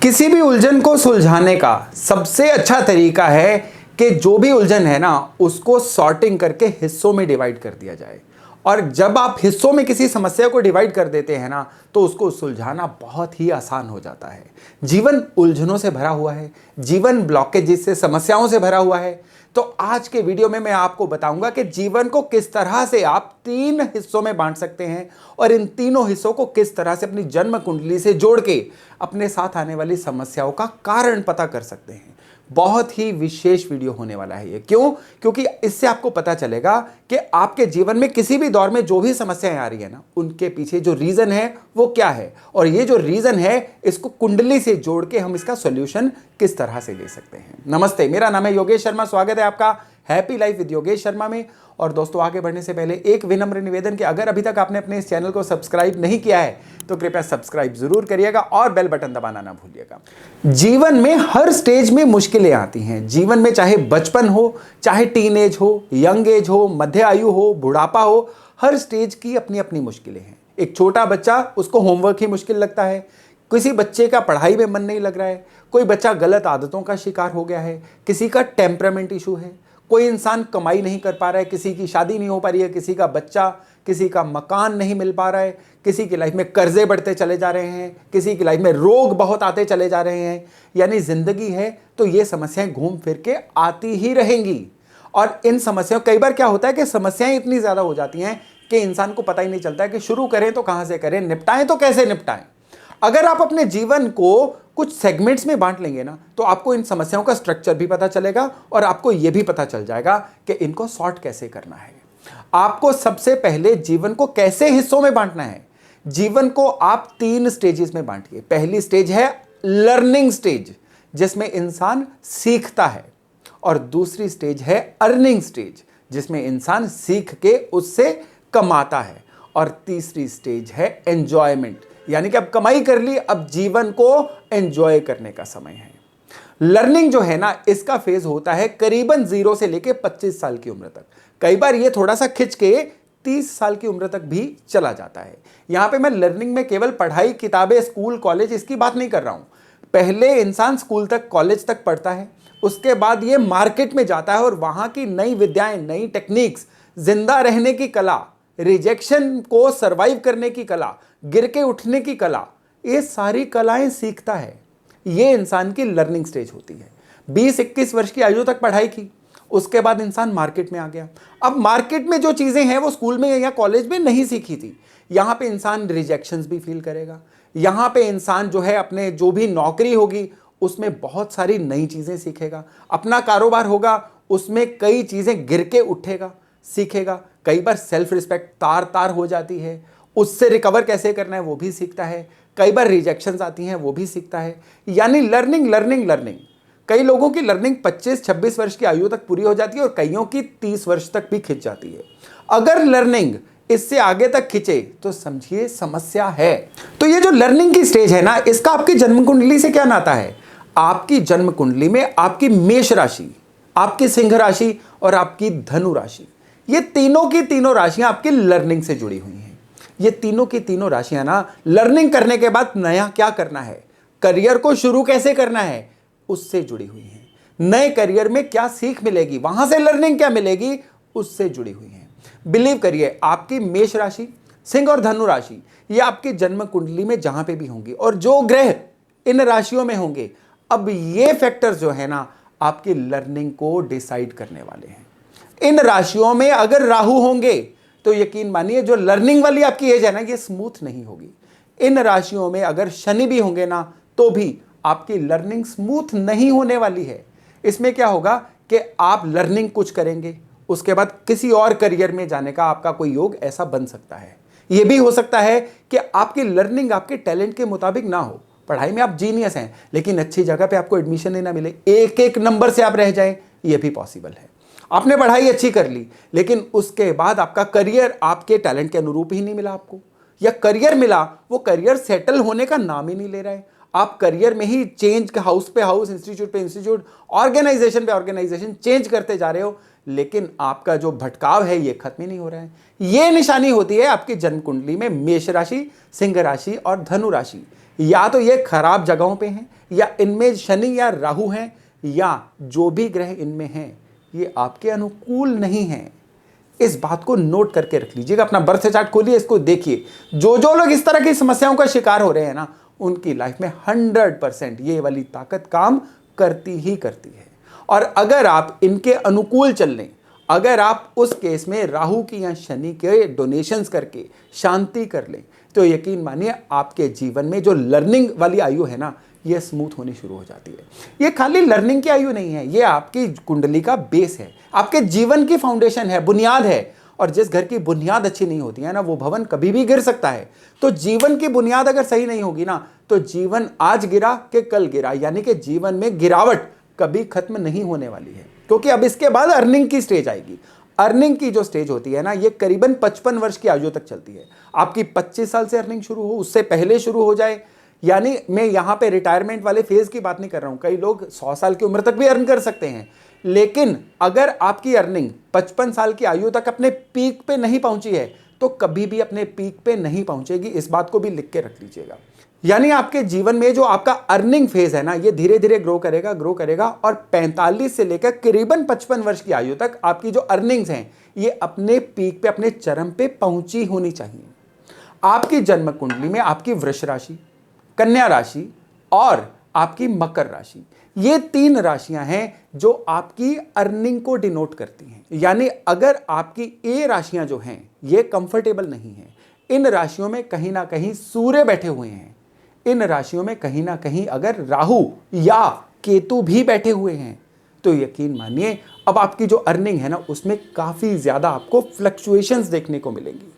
किसी भी उलझन को सुलझाने का सबसे अच्छा तरीका है कि जो भी उलझन है ना उसको सॉर्टिंग करके हिस्सों में डिवाइड कर दिया जाए। और जब आप हिस्सों में किसी समस्या को डिवाइड कर देते हैं ना तो उसको सुलझाना बहुत ही आसान हो जाता है। जीवन उलझनों से भरा हुआ है, जीवन ब्लॉकेजेस से, समस्याओं से भरा हुआ है। तो आज के वीडियो में मैं आपको बताऊंगा कि जीवन को किस तरह से आप 3 हिस्सों में बांट सकते हैं और इन तीनों हिस्सों को किस तरह से अपनी जन्म कुंडली से जोड़ के अपने साथ आने वाली समस्याओं का कारण पता कर सकते हैं। बहुत ही विशेष वीडियो होने वाला है ये। क्यों? क्योंकि इससे आपको पता चलेगा कि आपके जीवन में किसी भी दौर में जो भी समस्याएं आ रही है ना उनके पीछे जो रीजन है वो क्या है, और ये जो रीजन है इसको कुंडली से जोड़ के हम इसका सॉल्यूशन किस तरह से ले सकते हैं। नमस्ते, मेरा नाम है योगेश शर्मा। स्वागत है आपका happy life with Yogesh Sharma में। और दोस्तों, आगे बढ़ने से पहले एक विनम्र निवेदन कि अगर अभी तक आपने अपने इस चैनल को सब्सक्राइब नहीं किया है तो कृपया सब्सक्राइब जरूर करिएगा और बेल बटन दबाना ना भूलिएगा। जीवन में हर स्टेज में मुश्किलें आती हैं। जीवन में चाहे बचपन हो, चाहे टीनेज हो, यंग एज हो, मध्य आयु हो, बुढ़ापा हो, हर स्टेज की अपनी अपनी मुश्किलें हैं। एक छोटा बच्चा, उसको होमवर्क ही मुश्किल लगता है। किसी बच्चे का पढ़ाई में मन नहीं लग रहा है। कोई बच्चा गलत आदतों का शिकार हो गया है। किसी का टेम्परामेंट इशू है। कोई इंसान कमाई नहीं कर पा रहा है। किसी की शादी नहीं हो पा रही है। किसी का बच्चा, किसी का मकान नहीं मिल पा रहा है। किसी की लाइफ में कर्जे बढ़ते चले जा रहे हैं। किसी की लाइफ में रोग बहुत आते चले जा रहे हैं। यानी जिंदगी है तो ये समस्याएं घूम फिर के आती ही रहेंगी। और इन समस्याओं, कई बार क्या होता है कि समस्याएं इतनी ज्यादा हो जाती हैं कि इंसान को पता ही नहीं चलता है कि शुरू करें तो कहां से करें, निपटाएं तो कैसे निपटाएं। अगर आप अपने जीवन को कुछ सेगमेंट्स में बांट लेंगे ना तो आपको इन समस्याओं का स्ट्रक्चर भी पता चलेगा और आपको यह भी पता चल जाएगा कि इनको सॉर्ट कैसे करना है। आपको सबसे पहले जीवन को कैसे हिस्सों में बांटना है। जीवन को आप 3 स्टेजेस में बांटिए। पहली स्टेज है लर्निंग स्टेज, जिसमें इंसान सीखता है, और दूसरी स्टेज है अर्निंग स्टेज, जिसमें इंसान सीख के उससे कमाता है, और तीसरी स्टेज है एंजॉयमेंट, यानी कि अब कमाई कर ली, अब जीवन को एंजॉय करने का समय है। लर्निंग जो है ना, इसका फेज होता है करीबन 0 से लेके 25 साल की उम्र तक। कई बार ये थोड़ा सा खिंच के 30 साल की उम्र तक भी चला जाता है। यहां पे मैं लर्निंग में केवल पढ़ाई, किताबें, स्कूल, कॉलेज, इसकी बात नहीं कर रहा हूं। पहले इंसान स्कूल तक, कॉलेज तक पढ़ता है, उसके बाद ये मार्केट में जाता है और वहां की नई विद्याएं, नई टेक्निक्स, जिंदा रहने की कला, रिजेक्शन को सरवाइव करने की कला, गिर के उठने की कला, ये सारी कलाएं सीखता है। ये इंसान की लर्निंग स्टेज होती है। 20-21 वर्ष की आयु तक पढ़ाई की, उसके बाद इंसान मार्केट में आ गया। अब मार्केट में जो चीजें हैं वो स्कूल में या कॉलेज में नहीं सीखी थी। यहां पे इंसान रिजेक्शंस भी फील करेगा। यहां पे इंसान जो है अपने जो भी नौकरी होगी उसमें बहुत सारी नई चीजें सीखेगा। अपना कारोबार होगा, उसमें कई चीजें गिर के उठेगा, सीखेगा। कई बार सेल्फ रिस्पेक्ट तार तार हो जाती है, उससे रिकवर कैसे करना है वो भी सीखता है। कई बार रिजेक्शंस आती हैं वो भी सीखता है। यानी लर्निंग लर्निंग लर्निंग। कई लोगों की लर्निंग 25-26 वर्ष की आयु तक पूरी हो जाती है और कईयों की 30 वर्ष तक भी खिंच जाती है। अगर लर्निंग इससे आगे तक खिंचे तो समझिए समस्या है। तो ये जो लर्निंग की स्टेज है ना, इसका आपकी जन्म कुंडली से क्या नाता है? आपकी जन्म कुंडली में आपकी मेष राशि, आपकी सिंह राशि और आपकी धनु राशि, ये तीनों की तीनों राशियां आपकी लर्निंग से जुड़ी हुई हैं। ये तीनों की तीनों राशियां ना लर्निंग करने के बाद नया क्या करना है, करियर को शुरू कैसे करना है, उससे जुड़ी हुई हैं। नए करियर में क्या सीख मिलेगी, वहां से लर्निंग क्या मिलेगी, उससे जुड़ी हुई हैं। बिलीव करिए, आपकी मेष राशि, सिंह और धनु राशि ये आपकी जन्म कुंडली में जहां पे भी होंगी और जो ग्रह इन राशियों में होंगे, अब ये फैक्टर्स जो है ना आपकी लर्निंग को डिसाइड करने वाले हैं। इन राशियों में अगर राहु होंगे तो यकीन मानिए जो लर्निंग वाली आपकी एज है ना ये स्मूथ नहीं होगी। इन राशियों में अगर शनि भी होंगे ना तो भी आपकी लर्निंग स्मूथ नहीं होने वाली है। इसमें क्या होगा कि आप लर्निंग कुछ करेंगे, उसके बाद किसी और करियर में जाने का आपका कोई योग ऐसा बन सकता है। यह भी हो सकता है कि आपकी लर्निंग आपके टैलेंट के मुताबिक ना हो। पढ़ाई में आप जीनियस हैं लेकिन अच्छी जगह पे आपको एडमिशन ही ना मिले, एक एक नंबर से आप रह जाएं, यह भी पॉसिबल है। आपने पढ़ाई अच्छी कर ली लेकिन उसके बाद आपका करियर आपके टैलेंट के अनुरूप ही नहीं मिला आपको, या करियर मिला वो करियर सेटल होने का नाम ही नहीं ले रहा है। आप करियर में ही चेंज, हाउस पे हाउस, इंस्टीट्यूट पे इंस्टीट्यूट, ऑर्गेनाइजेशन पे ऑर्गेनाइजेशन चेंज करते जा रहे हो, लेकिन आपका जो भटकाव है ये खत्म ही नहीं हो रहा है। ये निशानी होती है आपकी जन्म कुंडली में मेष राशि, सिंह राशि और धनु राशि। या तो ये खराब जगहों पे हैं, या इनमें शनि या राहु हैं, या जो भी ग्रह इनमें हैं ये आपके अनुकूल नहीं हैं। इस बात को नोट करके रख लीजिएगा। अपना बर्थ चार्ट खोलिए, इसको देखिए। जो जो लोग इस तरह की समस्याओं का शिकार हो रहे हैं ना, उनकी लाइफ में 100% ये वाली ताकत काम करती ही करती है। और अगर आप इनके अनुकूल चल लें, अगर आप उस केस में राहु की या शनि के डोनेशंस करके शांति कर लें, तो यकीन मानिए आपके जीवन में जो लर्निंग वाली आयु है ना, ये स्मूथ होनी शुरू हो जाती है। ये खाली लर्निंग की आयु नहीं है, ये आपकी कुंडली का बेस है, आपके जीवन की फाउंडेशन है, बुनियाद है। और जिस घर की बुनियाद अच्छी नहीं होती है ना, वो भवन कभी भी गिर सकता है। तो जीवन की बुनियाद अगर सही नहीं होगी ना, तो जीवन आज गिरा कि कल गिरा, यानी कि जीवन में गिरावट कभी खत्म नहीं होने वाली है। क्योंकि अब इसके बाद अर्निंग की स्टेज आएगी। अर्निंग की जो स्टेज होती है ना, ये करीबन 55 वर्ष की आयु तक चलती है। आपकी 25 साल से अर्निंग शुरू हो, उससे पहले शुरू हो जाए, यानी मैं यहां पे रिटायरमेंट वाले फेज की बात नहीं कर रहा हूं। कई लोग 100 साल की उम्र तक भी अर्न कर सकते हैं, लेकिन अगर आपकी अर्निंग 55 साल की आयु तक अपने पीक पे नहीं पहुंची है, तो कभी भी अपने पीक पे नहीं पहुंचेगी। इस बात को भी लिख के रख लीजिएगा। यानी आपके जीवन में जो आपका अर्निंग फेज है ना, ये धीरे धीरे ग्रो करेगा और 45 से लेकर करीबन 55 वर्ष की आयु तक आपकी जो अर्निंग्स हैं, ये अपने पीक पे, अपने चरम पे पहुंची होनी चाहिए। आपकी जन्म कुंडली में आपकी वृष राशि, कन्या राशि और आपकी मकर राशि, ये 3 राशियां हैं जो आपकी अर्निंग को डिनोट करती हैं। यानी अगर आपकी ए राशियां जो हैं ये कंफर्टेबल नहीं है, इन राशियों में कहीं ना कहीं सूर्य बैठे हुए हैं, इन राशियों में कहीं ना कहीं अगर राहु या केतु भी बैठे हुए हैं, तो यकीन मानिए अब आपकी जो अर्निंग है ना, उसमें काफी ज्यादा आपको फ्लक्चुएशंस देखने को मिलेंगी।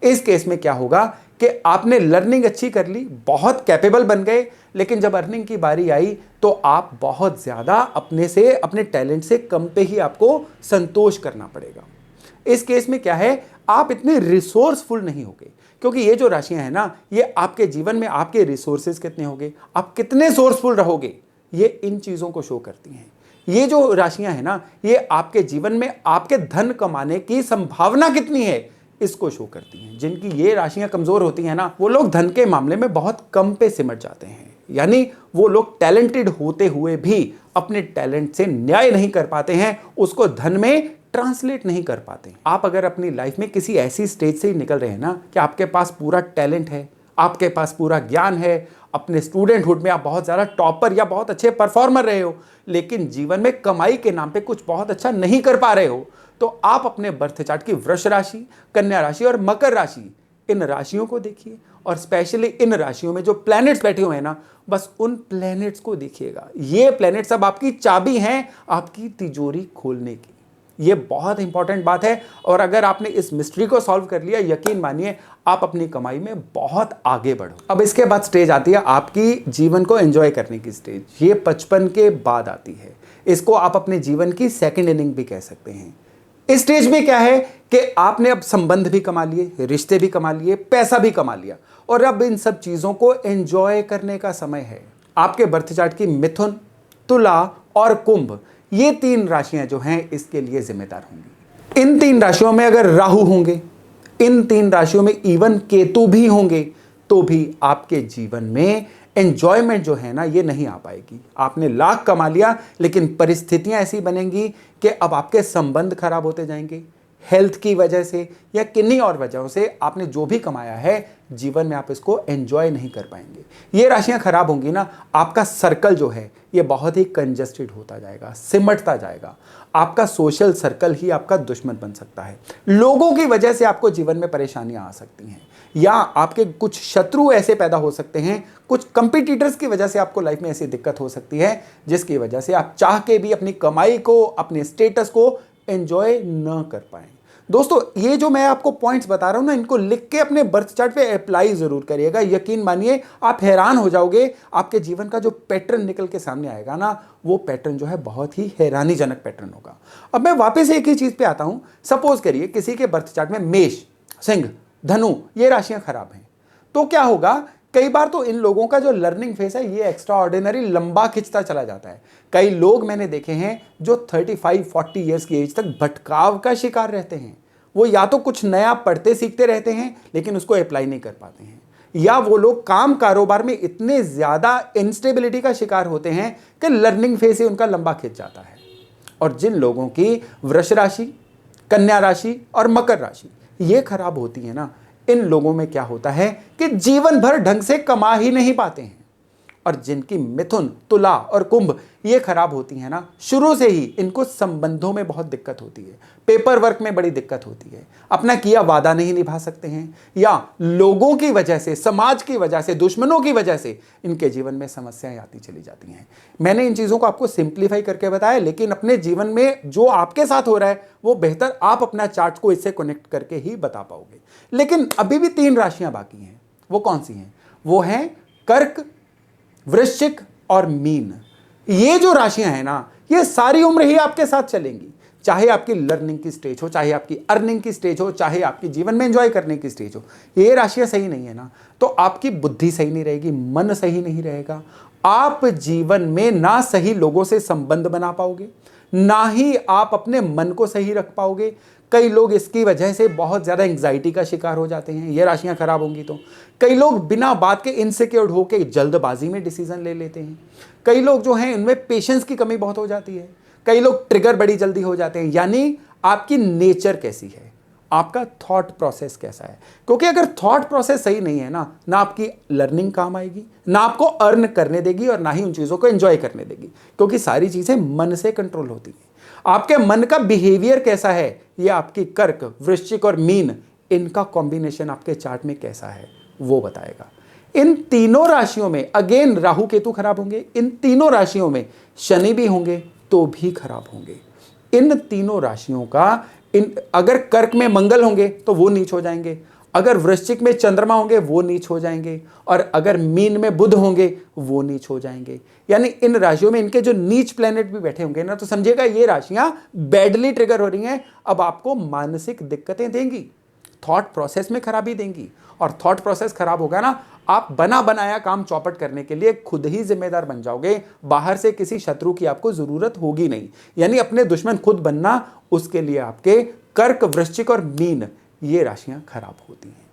इस केस में क्या होगा कि आपने लर्निंग अच्छी कर ली, बहुत कैपेबल बन गए, लेकिन जब अर्निंग की बारी आई तो आप बहुत ज्यादा अपने टैलेंट से कम पे ही आपको संतोष करना पड़ेगा। इस केस में क्या है, आप इतने रिसोर्सफुल नहीं होगे, क्योंकि ये जो राशियां हैं ना, ये आपके जीवन में आपके रिसोर्सेज कितने होंगे, आप कितने सोर्सफुल रहोगे, ये इन चीजों को शो करती हैं। ये जो राशियां हैं ना, ये आपके जीवन में आपके धन कमाने की संभावना कितनी है, इसको शो करती हैं। जिनकी ये राशियां कमजोर होती हैं ना, वो लोग धन के मामले में बहुत कम पे सिमट जाते हैं। यानी वो लोग टैलेंटेड होते हुए भी अपने टैलेंट से न्याय नहीं कर पाते हैं, उसको धन में ट्रांसलेट नहीं कर पाते। आप अगर अपनी लाइफ में किसी ऐसी स्टेज से ही निकल रहे हैं ना कि आपके पास पूरा टैलेंट है, आपके पास पूरा ज्ञान है, अपने स्टूडेंटहुड में आप बहुत ज़्यादा टॉपर या बहुत अच्छे परफॉर्मर रहे हो, लेकिन जीवन में कमाई के नाम पे कुछ बहुत अच्छा नहीं कर पा रहे हो, तो आप अपने बर्थ चार्ट की वृष राशि, कन्या राशि और मकर राशि, इन राशियों को देखिए, और स्पेशली इन राशियों में जो प्लैनेट्स बैठे हुए हैं ना, बस उन प्लैनेट्स को देखिएगा। ये प्लैनेट्स अब आपकी चाबी हैं आपकी तिजोरी खोलने की। ये बहुत इंपॉर्टेंट बात है, और अगर आपने इस मिस्ट्री को सॉल्व कर लिया, यकीन मानिए आप अपनी कमाई में बहुत आगे बढ़ो। अब इसके बाद स्टेज आती है आपकी जीवन को एंजॉय करने की स्टेज। ये 55 के बाद आती है। इसको आप अपने जीवन की सेकंड इनिंग भी कह सकते हैं। इस स्टेज में क्या है कि आपने अब संबंध भी कमा लिए, रिश्ते भी कमा लिए, पैसा भी कमा लिया, और अब इन सब चीजों को एंजॉय करने का समय है। आपके बर्थ चार्ट की मिथुन, तुला और कुंभ, ये 3 राशियां जो हैं इसके लिए जिम्मेदार होंगी। इन 3 राशियों में अगर राहु होंगे, इन 3 राशियों में इवन केतु भी होंगे, तो भी आपके जीवन में एंजॉयमेंट जो है ना, ये नहीं आ पाएगी। आपने लाख कमा लिया, लेकिन परिस्थितियां ऐसी बनेंगी कि अब आपके संबंध खराब होते जाएंगे, हेल्थ की वजह से या किन्हीं और वजहों से आपने जो भी कमाया है जीवन में आप इसको एंजॉय नहीं कर पाएंगे। ये राशियां खराब होंगी ना, आपका सर्कल जो है ये बहुत ही कंजस्टेड होता जाएगा, सिमटता जाएगा। आपका सोशल सर्कल ही आपका दुश्मन बन सकता है। लोगों की वजह से आपको जीवन में परेशानियां आ सकती हैं, या आपके कुछ शत्रु ऐसे पैदा हो सकते हैं, कुछ कंपटीटर्स की वजह से आपको लाइफ में ऐसी दिक्कत हो सकती है, जिसकी वजह से आप चाह के भी अपनी कमाई को, अपने स्टेटस को एंजॉय न कर पाए। दोस्तों, ये जो मैं आपको पॉइंट्स बता रहा हूं ना, इनको लिख के अपने बर्थ चार्ट पे अप्लाई जरूर करिएगा। यकीन मानिए आप हैरान हो जाओगे, आपके जीवन का जो पैटर्न निकल के सामने आएगा ना, वो पैटर्न जो है बहुत ही हैरानीजनक पैटर्न होगा। अब मैं वापस एक ही चीज पे आता हूं। सपोज करिए किसी के बर्थ चार्ट में मेष, सिंह, धनु ये राशियां खराब हैं, तो क्या होगा, कई बार तो इन लोगों का जो लर्निंग फेस है ये एक्स्ट्रा ऑर्डिनरी लंबा खिंचता चला जाता है। कई लोग मैंने देखे हैं जो 35-40 ईयर्स की एज तक भटकाव का शिकार रहते हैं। वो या तो कुछ नया पढ़ते सीखते रहते हैं, लेकिन उसको अप्लाई नहीं कर पाते हैं, या वो लोग काम कारोबार में इतने ज्यादा इंस्टेबिलिटी का शिकार होते हैं कि लर्निंग फेज ही उनका लंबा खिंच जाता है। और जिन लोगों की वृष राशि, कन्या राशि और मकर राशि ये खराब होती है ना, इन लोगों में क्या होता है कि जीवन भर ढंग से कमा ही नहीं पाते हैं। और जिनकी मिथुन, तुला और कुंभ ये खराब होती है ना, शुरू से ही इनको संबंधों में बहुत दिक्कत होती है, पेपर वर्क में बड़ी दिक्कत होती है, अपना किया वादा नहीं निभा सकते हैं, या लोगों की वजह से, समाज की वजह से, दुश्मनों की वजह से इनके जीवन में समस्याएं आती चली जाती हैं। मैंने इन चीज़ों को आपको सिंप्लीफाई करके बताया, लेकिन अपने जीवन में जो आपके साथ हो रहा है वो बेहतर आप अपना चार्ट को इससे कनेक्ट करके ही बता पाओगे। लेकिन अभी भी 3 राशियां बाकी हैं। वो कौन सी हैं? वो हैं कर्क, वृश्चिक और मीन। ये जो राशियां हैं ना, ये सारी उम्र ही आपके साथ चलेंगी, चाहे आपकी लर्निंग की स्टेज हो, चाहे आपकी अर्निंग की स्टेज हो, चाहे आपकी जीवन में एंजॉय करने की स्टेज हो। ये राशियां सही नहीं है ना, तो आपकी बुद्धि सही नहीं रहेगी, मन सही नहीं रहेगा, आप जीवन में ना सही लोगों से संबंध बना पाओगे, ना ही आप अपने मन को सही रख पाओगे। कई लोग इसकी वजह से बहुत ज़्यादा एंग्जाइटी का शिकार हो जाते हैं, ये राशियां खराब होंगी तो। कई लोग बिना बात के इनसिक्योर होकर जल्दबाजी में डिसीजन ले लेते हैं। कई लोग जो हैं इनमें पेशेंस की कमी बहुत हो जाती है। कई लोग ट्रिगर बड़ी जल्दी हो जाते हैं। यानी आपकी नेचर कैसी है, आपका थॉट प्रोसेस कैसा है। क्योंकि अगर थॉट प्रोसेस सही नहीं है ना, ना आपकी लर्निंग काम आएगी, ना आपको अर्न करने देगी, और ना ही उन चीज़ों को एंजॉय करने देगी, क्योंकि सारी चीज़ें मन से कंट्रोल होती हैं। आपके मन का बिहेवियर कैसा है, ये आपकी कर्क, वृश्चिक और मीन, इनका कॉम्बिनेशन आपके चार्ट में कैसा है वो बताएगा। इन तीनों राशियों में अगेन राहु केतु खराब होंगे, इन तीनों राशियों में शनि भी होंगे तो भी खराब होंगे। इन तीनों राशियों का अगर कर्क में मंगल होंगे तो वो नीच हो जाएंगे, अगर वृश्चिक में चंद्रमा होंगे वो नीच हो जाएंगे, और अगर मीन में बुध होंगे वो नीच हो जाएंगे। यानी इन राशियों में इनके जो नीच प्लेनेट भी बैठे होंगे ना, तो समझिएगा ये राशियां बैडली ट्रिगर हो रही हैं, अब आपको मानसिक दिक्कतें देंगी, थॉट प्रोसेस में खराबी देंगी। और थॉट प्रोसेस खराब होगा ना, आप बना बनाया काम चौपट करने के लिए खुद ही जिम्मेदार बन जाओगे, बाहर से किसी शत्रु की आपको जरूरत होगी नहीं। यानी अपने दुश्मन खुद बनना, उसके लिए आपके कर्क, वृश्चिक और मीन ये राशियां खराब होती हैं।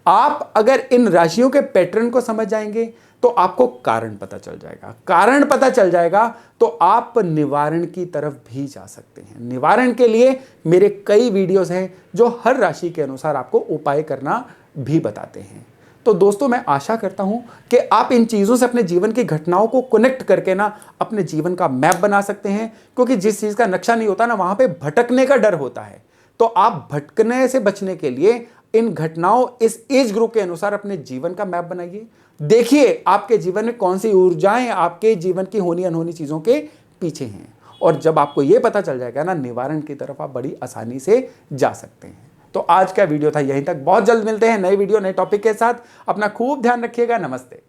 आप अगर इन राशियों के पैटर्न को समझ जाएंगे तो आपको कारण पता चल जाएगा। कारण पता चल जाएगा तो आप निवारण की तरफ भी जा सकते हैं। निवारण के लिए मेरे कई वीडियोस हैं जो हर राशि के अनुसार आपको उपाय करना भी बताते हैं। तो दोस्तों, मैं आशा करता हूं कि आप इन चीज़ों से अपने जीवन की घटनाओं को कनेक्ट करके ना अपने जीवन का मैप बना सकते हैं। क्योंकि जिस चीज़ का नक्शा नहीं होता ना, वहां पे भटकने का डर होता है। तो आप भटकने से बचने के लिए इन घटनाओं, इस एज ग्रुप के अनुसार अपने जीवन का मैप बनाइए। देखिए आपके जीवन में कौन सी ऊर्जाएं आपके जीवन की होनी अनहोनी चीज़ों के पीछे हैं। और जब आपको यह पता चल जाएगा ना, निवारण की तरफ आप बड़ी आसानी से जा सकते हैं। तो आज का वीडियो था यहीं तक। बहुत जल्द मिलते हैं नए वीडियो, नए टॉपिक के साथ। अपना खूब ध्यान रखिएगा। नमस्ते।